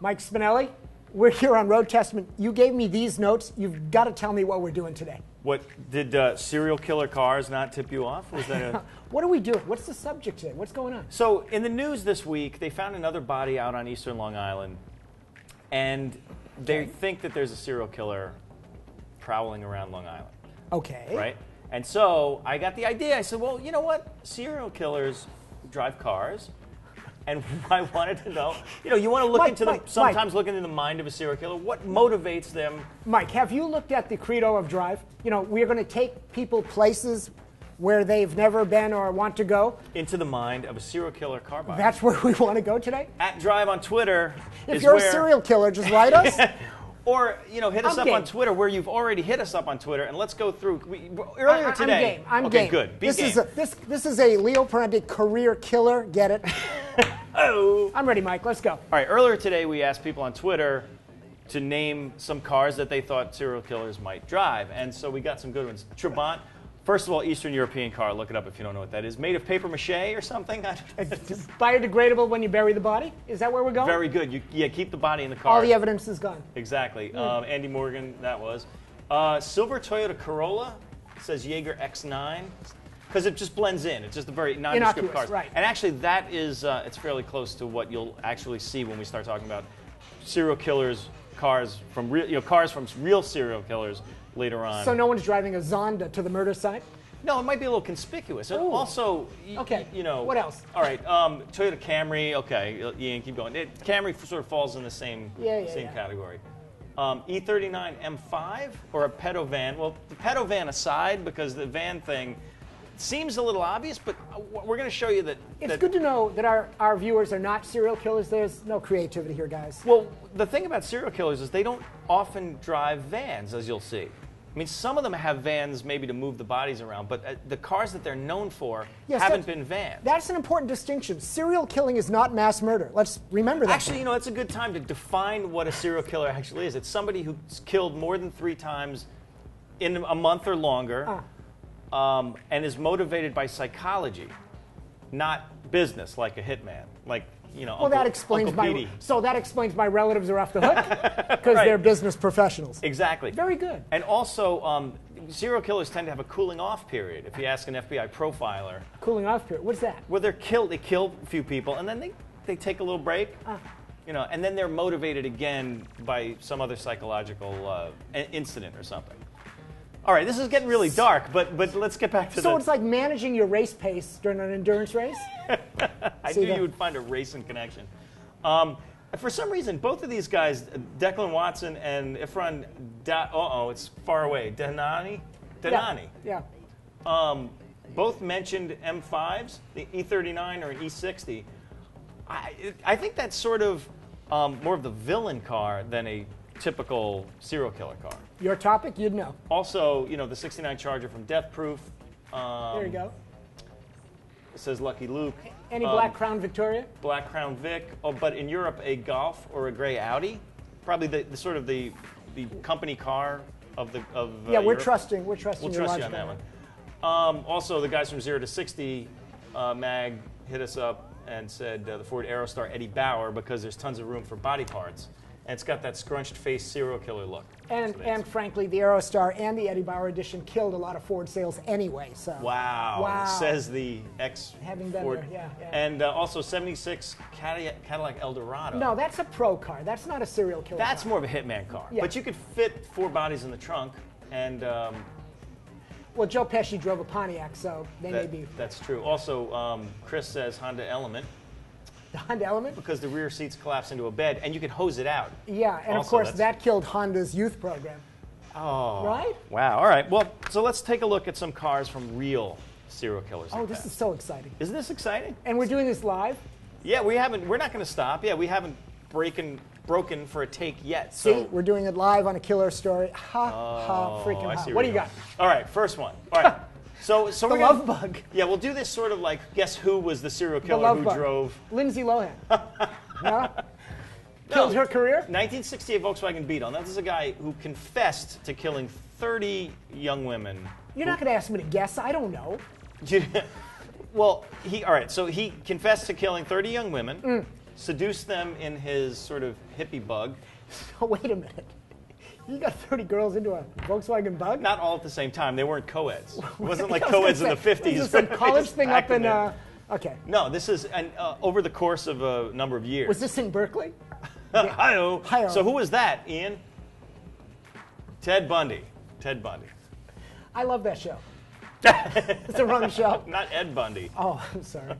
Mike Spinelli, we're here on Road Testament. You gave me these notes. You've got to tell me what we're doing today. What, did serial killer cars not tip you off? Was that a... What are we doing? What's the subject today? What's going on? So in the news this week, they found another body out on eastern Long Island, and they think that there's a serial killer prowling around Long Island. Okay. Right? And so I got the idea. I said, well, you know what? Serial killers drive cars. And I wanted to know, you want to look look into the mind of a serial killer. What motivates them? Mike, have you looked at the credo of Drive? We're going to take people places where they've never been or want to go. Into the mind of a serial killer car buyer. That's where we want to go today? At Drive on Twitter. If you're a serial killer, just write us. Or, hit us up on Twitter, where you've already hit us up on Twitter, and let's go through. Earlier today. I'm game. Okay, good. This is a Leo Parente career killer. Get it? Oh. I'm ready, Mike. Let's go. All right. Earlier today, we asked people on Twitter to name some cars that they thought serial killers might drive, and so we got some good ones. Trabant. First of all, Eastern European car. Look it up if you don't know what that is. Made of paper mache or something? Biodegradable when you bury the body? Is that where we're going? Very good. Keep the body in the car. All the evidence is gone. Exactly. Andy Morgan, that was. Silver Toyota Corolla, says Jaeger X9, because it just blends in. It's just a very nondescript car. Right. And actually, that is, it's fairly close to what you'll actually see when we start talking about serial killers, cars from real serial killers later on. So no one's driving a Zonda to the murder site? No, it might be a little conspicuous. Ooh. Also, okay. What else? All right, Toyota Camry. Okay, keep going. Camry sort of falls in the same category. E39 M5 or a pedo van. Well, the pedo van aside, because the van thing seems a little obvious, but we're going to show you that. It's good to know that our viewers are not serial killers. There's no creativity here, guys. Well, the thing about serial killers is they don't often drive vans, as you'll see. I mean, some of them have vans maybe to move the bodies around, but the cars that they're known for haven't been vans. That's an important distinction. Serial killing is not mass murder. Let's remember that. Actually, it's a good time to define what a serial killer actually is. It's somebody who's killed more than 3 times in a month or longer, and is motivated by psychology, not business, like a hitman, like well, that explains that explains my relatives are off the hook because they're business professionals. Exactly. Very good. And also, serial killers tend to have a cooling off period. If you ask an FBI profiler, cooling off period. What's that? Well, they kill a few people, and then they take a little break. And then they're motivated again by some other psychological incident or something. All right, this is getting really dark, but let's get back to So it's like managing your race pace during an endurance race? I knew you would find a racing connection. For some reason, both of these guys, Declan Watson and Ifran, it's far away, Denani? Yeah. Both mentioned M5s, the E39 or an E60. I think that's sort of more of the villain car than a typical serial killer car. Your topic, you'd know. Also, the 69 Charger from Death Proof. There you go. It says Lucky Luke. Any Black Crown Victoria? Black Crown Vic. Oh, but in Europe, a Golf or a gray Audi. Probably the sort of the company car of yeah, Europe. we're trusting. We'll your trust you on that one. Also, the guys from 0 to 60 mag hit us up and said the Ford Aerostar Eddie Bauer, because there's tons of room for body parts. And it's got that scrunched face serial killer look. And frankly, the Aerostar and the Eddie Bauer edition killed a lot of Ford sales anyway. So wow. Says the having been Ford. there, yeah. And also 76 Cadillac Eldorado. No, that's a pro car. That's not a serial killer. That's car. more of a hitman car. Yeah. But you could fit 4 bodies in the trunk, and well, Joe Pesci drove a Pontiac, so they may be. That's true. Also, Chris says Honda Element. The Honda Element? Because the rear seats collapse into a bed, and you could hose it out. Yeah, and also, of course, that killed Honda's youth program. Oh. Right? Wow. All right. Well, so let's take a look at some cars from real serial killers. Oh, this is so exciting. Isn't this exciting? And we're doing this live? Yeah, we're not going to stop. Yeah, we haven't broken for a take yet. See, we're doing it live on a killer story. Freaking ha. What do you got? All right, first one. All right. So the love bug. Yeah, we'll do this sort of like guess who was the serial killer who drove. Lindsay Lohan. No? Killed her career? 1968 Volkswagen Beetle. Now, this is a guy who confessed to killing 30 young women. You're not going to ask me to guess. I don't know. Well, all right. So he confessed to killing 30 young women. seduced them in his sort of hippie bug. Oh, wait a minute. You got 30 girls into a Volkswagen Bug? Not all at the same time. They weren't co-eds. It wasn't like co-eds in the 50s. This is some college thing up in... okay. No, this is over the course of a number of years. Was this in Berkeley? Hi-oh. Hi-oh. So who was that, Ian? Ted Bundy. Ted Bundy. I love that show. It's a wrong show. Not Ed Bundy. Oh, I'm sorry.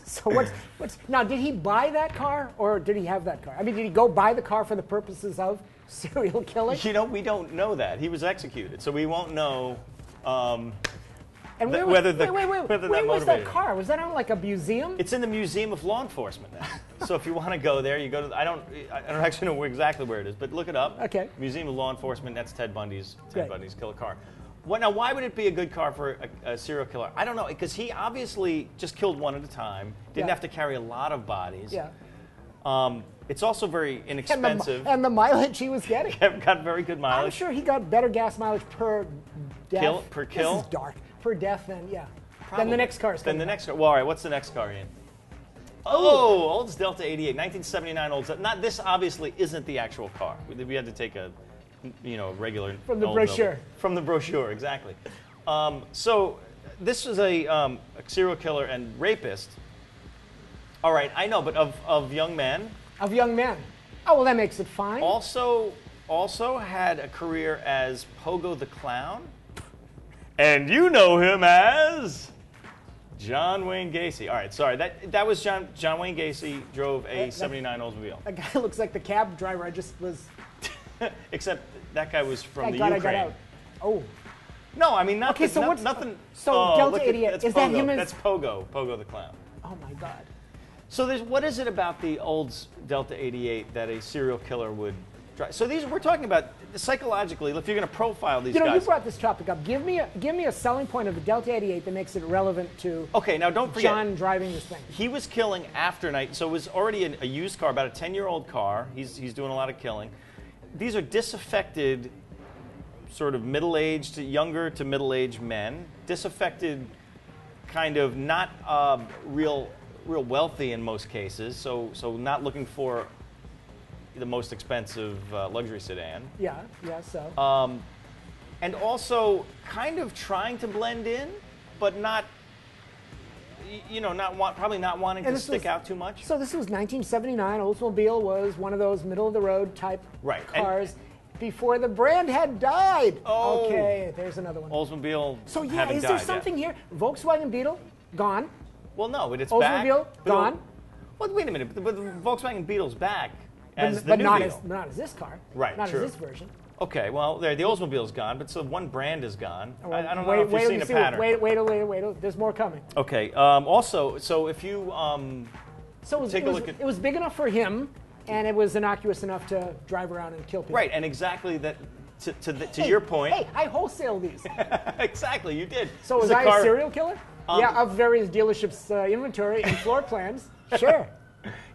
So what's now? Did he buy that car, or did he have that car? I mean, did he go buy the car for the purposes of serial killing? You know, we don't know that. He was executed, so we won't know and whether that where motivated was that him. car? Was that on like a museum? It's in the Museum of Law Enforcement now. So if you want to go there, you go to. I don't actually know exactly where it is, but look it up. Okay. Museum of Law Enforcement. That's Ted Bundy's killer car. Now, why would it be a good car for a serial killer? I don't know, because he obviously just killed one at a time. Didn't have to carry a lot of bodies. Yeah. It's also very inexpensive. And the mileage he was getting. Got very good mileage. I'm sure he got better gas mileage per death. Per kill? This is dark. Per death than, Probably. Than the next car is Then the next car. Well, all right, what's the next car, Ian? Oh, Olds Delta 88, 1979 Olds. Not this obviously isn't the actual car. We had to take a regular from the old brochure. Delta. From the brochure, exactly. So this was a serial killer and rapist. All right, I know, but of young men. Of young men. Oh, well, that makes it fine. Also had a career as Pogo the Clown. And you know him as John Wayne Gacy. All right, sorry. That was John Wayne Gacy drove a 79 Oldsmobile. That guy looks like the cab driver I just was... Except that guy was from the Ukraine. I got out. Oh. No, I mean, not okay, so not, what's, nothing. So Delta 88, is that him as... That's Pogo the Clown. Oh, my God. So what is it about the Olds Delta 88 that a serial killer would drive? So we're talking about psychologically, if you're going to profile these guys. You brought this topic up. Give me a selling point of the Delta 88 that makes it relevant to now don't forget, John driving this thing. He was killing after night, so it was already a used car, about a 10-year-old car. He's doing a lot of killing. These are disaffected, sort of middle-aged, younger to middle-aged men, disaffected, kind of not real wealthy in most cases, so not looking for the most expensive luxury sedan. Yeah, so. And also kind of trying to blend in, but not, probably not wanting to stick out too much. So this was 1979. Oldsmobile was one of those middle-of-the-road type cars before the brand had died. Oh. Okay, there's another one. Oldsmobile. So is there something here? Volkswagen Beetle, gone. Well, no, but it's Oldsmobile, back. gone. Well, wait a minute. But the Volkswagen Beetle's back as the but new not Beetle. Not as this car. Right, Not true. as this version. Okay, well, the Oldsmobile's gone, but so one brand is gone. Oh, I don't know if you've seen a pattern. Wait, there's more coming. Okay, also, so if you take a look at... It was big enough for him, and it was innocuous enough to drive around and kill people. Right, and exactly that, to your point... Hey, I wholesale these. Exactly, you did. So was I a serial killer? Of various dealerships' inventory and floor plans. Sure.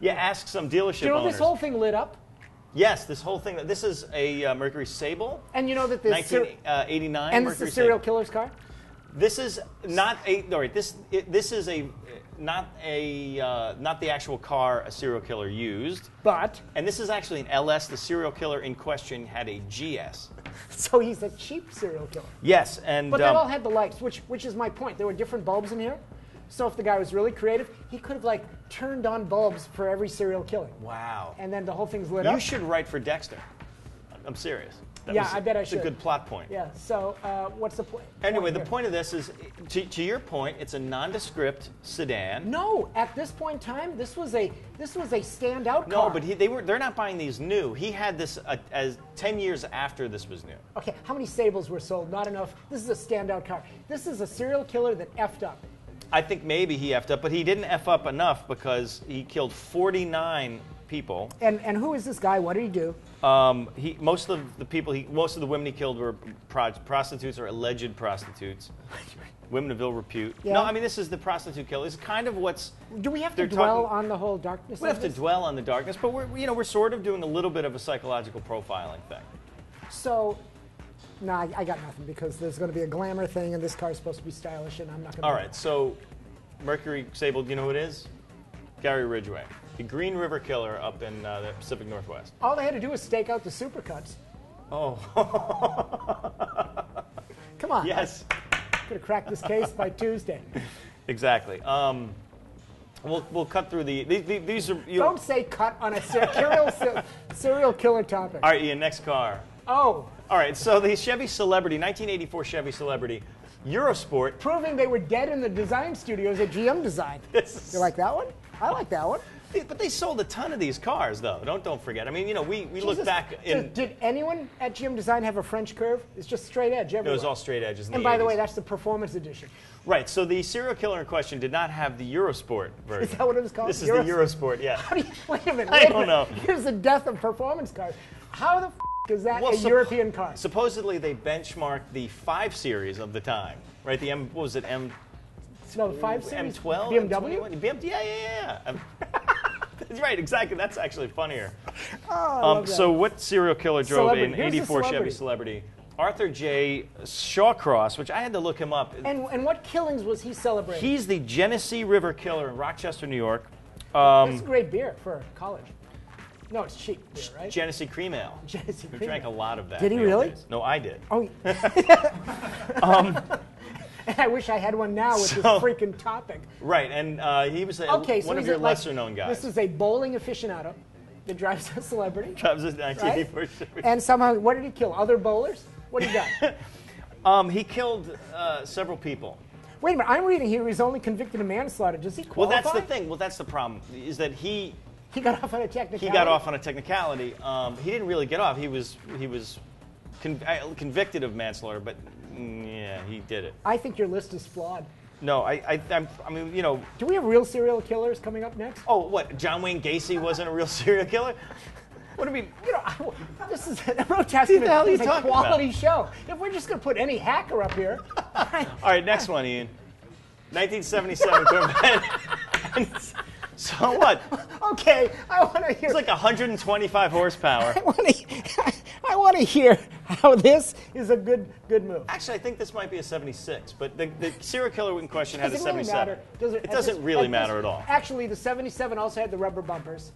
Yeah, ask some dealership owners. This whole thing lit up? Yes, this whole thing. This is a Mercury Sable. And you know that this 1989 and Mercury this is a serial Sable. killer's car? This is not a. No, right. This is not the actual car a serial killer used. And this is actually an LS. The serial killer in question had a GS. So he's a cheap serial killer. Yes, and but they all had the lights, which is my point. There were different bulbs in here. So if the guy was really creative, he could have turned on bulbs for every serial killing. Wow. And then the whole thing's lit up. You should write for Dexter. I'm serious. I bet I should. It's a good plot point. Yeah. So what's the point? Anyway, the point of this is, to your point, it's a nondescript sedan. No, at this point in time, this was a standout car. No, but they're not buying these new. He had this as 10 years after this was new. Okay, how many Sables were sold? Not enough. This is a standout car. This is a serial killer that effed up. I think maybe he effed up, but he didn't F up enough because he killed 49 people. And who is this guy? What did he do? Most of the women he killed were prostitutes or alleged prostitutes. Women of ill repute. Yeah. No, I mean, this is the prostitute killer. It's kind of what's... Do we have to dwell on the whole darkness? We have to dwell on the darkness, but we're sort of doing a little bit of a psychological profiling thing. So... No, I got nothing because there's going to be a glamour thing, and this car is supposed to be stylish, and I'm not going to. All right, so Mercury Sable, do you know who it is? Gary Ridgway. The Green River Killer up in the Pacific Northwest. All they had to do was stake out the supercuts. Oh. Come on. Yes. Could have cracked this case by Tuesday. Exactly. We'll cut through these are. Don't say cut on a serial killer topic. All right, Ian. Next car. Oh. All right. So the Chevy Celebrity, 1984 Chevy Celebrity, Eurosport. Proving they were dead in the design studios at GM Design. You like that one? I like that one. But they sold a ton of these cars, though. Don't forget. I mean, we look back in. Did anyone at GM Design have a French curve? It's just straight edge everywhere. It was all straight edges. And by the way, that's the performance edition. Right. So the serial killer in question did not have the Eurosport version. Is that what it was called? This is the Eurosport. Yeah. Wait a minute. I don't know. Here's the death of performance cars. How the is that a European car? Supposedly they benchmarked the 5 Series of the time. Right. The M. What was it? M. No, the 5 Series. M12. BMW. BMW. Yeah. That's right, exactly. That's actually funnier. Oh, so what serial killer drove in Here's 84 Chevy Celebrity? Arthur J. Shawcross, which I had to look him up. And what killings was he celebrating? He's the Genesee River Killer in Rochester, New York. That's a great beer for college. No, it's cheap beer, right? Genesee Cream Ale. Genesee Cream Ale. We drank a lot of that. Did he really? No, I did. Oh. I wish I had one now with this freaking topic. Right, and he was one of your lesser-known guys. This is a bowling aficionado that drives a Celebrity. Drives a 1984 Chevy. And somehow, what did he kill? Other bowlers? What did he got? He killed several people. Wait a minute, I'm reading here he's only convicted of manslaughter. Does he qualify? Well, that's the thing. Well, that's the problem, is that he got off on a technicality. He got off on a technicality. He didn't really get off. He was convicted of manslaughter, but yeah, he did it. I think your list is flawed. No, I mean, Do we have real serial killers coming up next? Oh, what? John Wayne Gacy wasn't a real serial killer? What do we? This is a Road Testament. What the hell are you is a talking quality show. If we're just going to put any hacker up here. All right, next one, Ian. 1977 Corvette. So what? Okay, I want to hear. It's like 125 horsepower. I want to hear how this is a good move. Actually, I think this might be a 76, but the serial killer in question had a 77. It doesn't really matter at all. Actually, the 77 also had the rubber bumpers.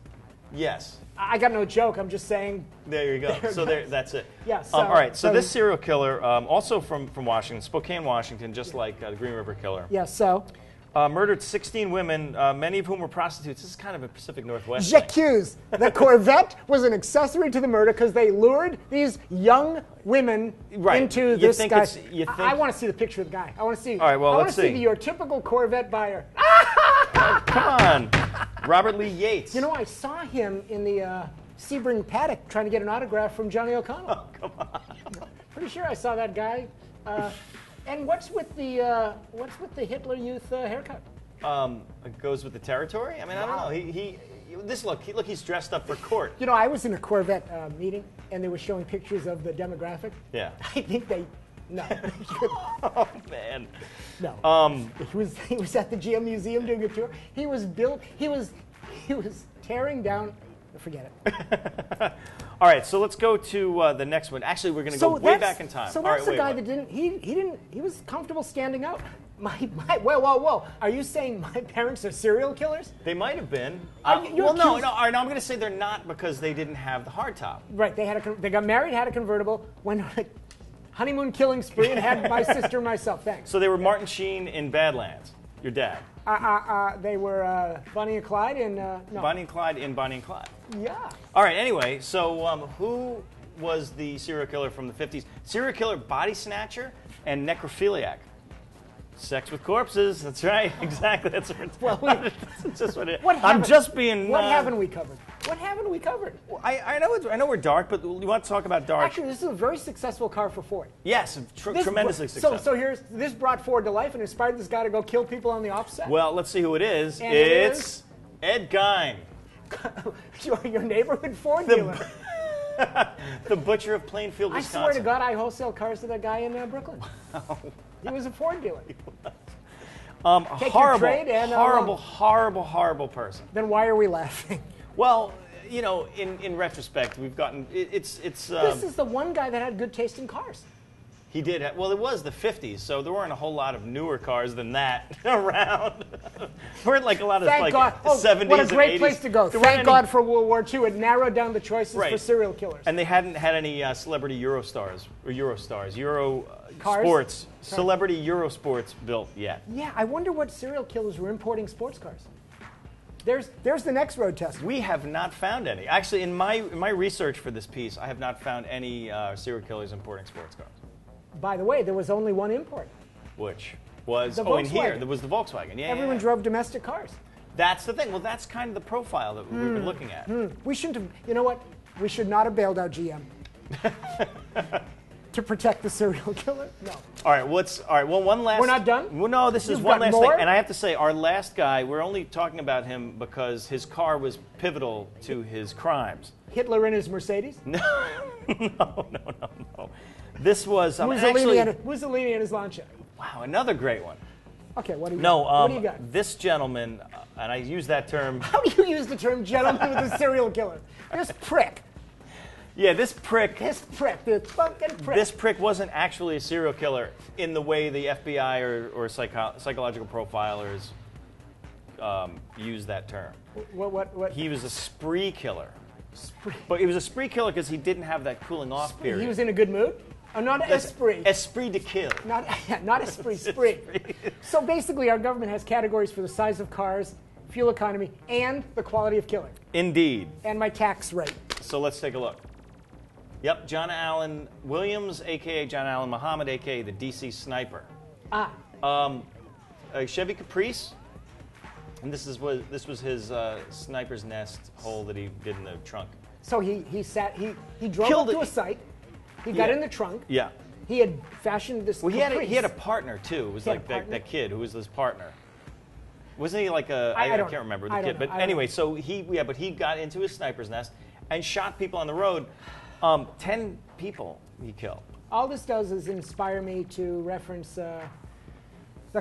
Yes. I got no joke. I'm just saying. There you go. So that's it. Yeah. All right. So this serial killer, also from Washington, Spokane, Washington, just like the Green River Killer. Yeah. So. Murdered 16 women, many of whom were prostitutes. This is kind of a Pacific Northwest J'accuse. The Corvette was an accessory to the murder because they lured these young women into this guy. I want to see the picture of the guy. I want to see. All right, well, let's see. I want to see your typical Corvette buyer. Come on. Robert Lee Yates. I saw him in the Sebring paddock trying to get an autograph from Johnny O'Connell. Oh, come on. Pretty sure I saw that guy. And what's with the Hitler Youth haircut? It goes with the territory. I mean, I don't know. Look, he's dressed up for court. I was in a Corvette meeting, and they were showing pictures of the demographic. Yeah. I think no. Oh man. No. He was at the GM Museum doing a tour. He was tearing down. Forget it. All right, so let's go to the next one. Actually, we're going to go way back in time. So that's the guy that didn't. He was comfortable standing out. Whoa! Are you saying my parents are serial killers? They might have been. No. All right, I'm going to say they're not because they didn't have the hardtop. Right. They got married, had a convertible, went on a honeymoon killing spree, and had my sister and myself. Thanks. So they were Martin Sheen in Badlands. Your dad. They were Bonnie and Clyde in. No. Bonnie and Clyde in Bonnie and Clyde. Yeah. All right. Anyway, so who was the serial killer from the 50s? Serial killer, body snatcher, and necrophiliac. Sex with corpses. That's right. Exactly. That's just what it is. I'm just being. What haven't we covered? What haven't we covered? Well, I know we're dark, but you want to talk about dark? Actually, this is a very successful car for Ford. Yes, tremendously successful. So this brought Ford to life and inspired this guy to go kill people on the offset. Well, let's see who it is. And it's Ed Gein. Your neighborhood Ford dealer. The butcher of Plainfield, Wisconsin. I swear to God, I wholesale cars to that guy in Brooklyn. Wow. He was a Ford dealer. Horrible person. Then why are we laughing? Well, in retrospect, we've gotten it's. This is the one guy that had good taste in cars. He did. Well, it was the 50s, so there weren't a whole lot of newer cars than that around. There weren't like a lot of Thank God. 70s and 80s. What a great place to go. Thank God for World War II. It narrowed down the choices for serial killers. And they hadn't had any celebrity Eurostars sports, celebrity Eurosports built yet. Yeah, I wonder what serial killers were importing sports cars. There's the next road test. We have not found any. Actually, in my research for this piece, I have not found any serial killers importing sports cars. By the way, there was only one import. Which was, in here, there was the Volkswagen. Yeah, everyone drove domestic cars. That's the thing. Well, that's kind of the profile that we've been looking at. We shouldn't have, you know what? We should not have bailed out GM. To protect the serial killer? No. All right, well, one last... We're not done? Well, no, this is one last thing. And I have to say, our last guy, we're only talking about him because his car was pivotal to his crimes. Hitler in his Mercedes? No. No. This was Mussolini and his Lancia. Wow, another great one. Okay, what do you got? What do you got? This gentleman, and I use that term... How do you use the term gentleman with a serial killer? This prick. Yeah, this prick. This fucking prick. This prick wasn't actually a serial killer in the way the FBI or psychological profilers use that term. What? He was a spree killer. But he was a spree killer because he didn't have that cooling off period. He was in a good mood? Oh, not esprit. Esprit de kill. Not esprit, spree. So basically, our government has categories for the size of cars, fuel economy, and the quality of killing. Indeed. And my tax rate. So let's take a look. Yep, John Allen Williams, a.k.a. John Allen Muhammad, a.k.a. the DC Sniper. A Chevy Caprice. And this was his sniper's nest hole that he did in the trunk. So he drove up to a site. He got in the trunk. Yeah. He had fashioned this. Well, he had a partner too. It was like that kid who was his partner. Wasn't he like a? I can't remember the kid. But anyway, so he got into his sniper's nest and shot people on the road. 10 people he killed. All this does is inspire me to reference the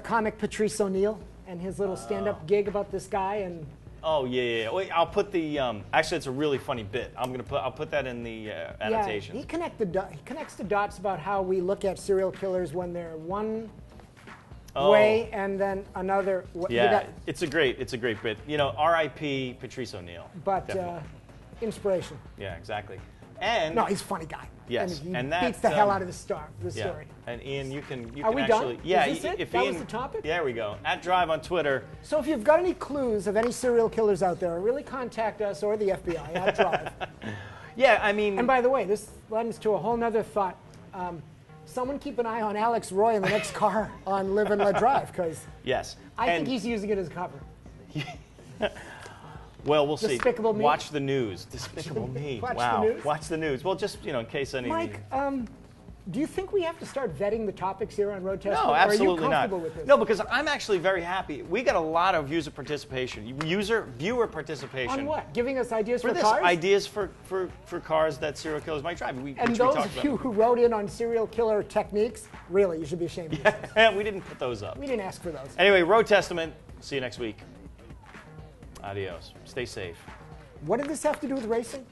comic Patrice O'Neill and his little stand-up gig about this guy and. Oh yeah. Wait, I'll put the. Actually, it's a really funny bit. I'll put that in the annotation. Yeah, he connects the dots about how we look at serial killers when they're one way and then another. Yeah, it's a great bit. You know, R.I.P. Patrice O'Neill. But inspiration. Yeah, exactly. And no, he's a funny guy. Yes, and he beats the hell out of the story. And Ian, you can Are we actually done? yeah. Is this it? That was the topic. There we go. @Drive on Twitter. So if you've got any clues of any serial killers out there, really contact us or the FBI @Drive. Yeah, I mean. And by the way, this lends to a whole nother thought. Someone keep an eye on Alex Roy in the next car on Live and Let Drive, because I think he's using it as cover. Well, we'll see. Despicable Me. Watch the news. Despicable Me. Wow. The news? Watch the news. Well, just in case any. Mike, do you think we have to start vetting the topics here on Road Test? No, absolutely or are you comfortable not. With this? No, because I'm actually very happy. We got a lot of user participation. Viewer participation. On what? Giving us ideas for this, cars? Ideas for cars that serial killers might drive. And those of you who wrote in on serial killer techniques, really, you should be ashamed of yourselves. Yeah, we didn't put those up. We didn't ask for those. Anyway, Road Testament. See you next week. Adios. Stay safe. What did this have to do with racing?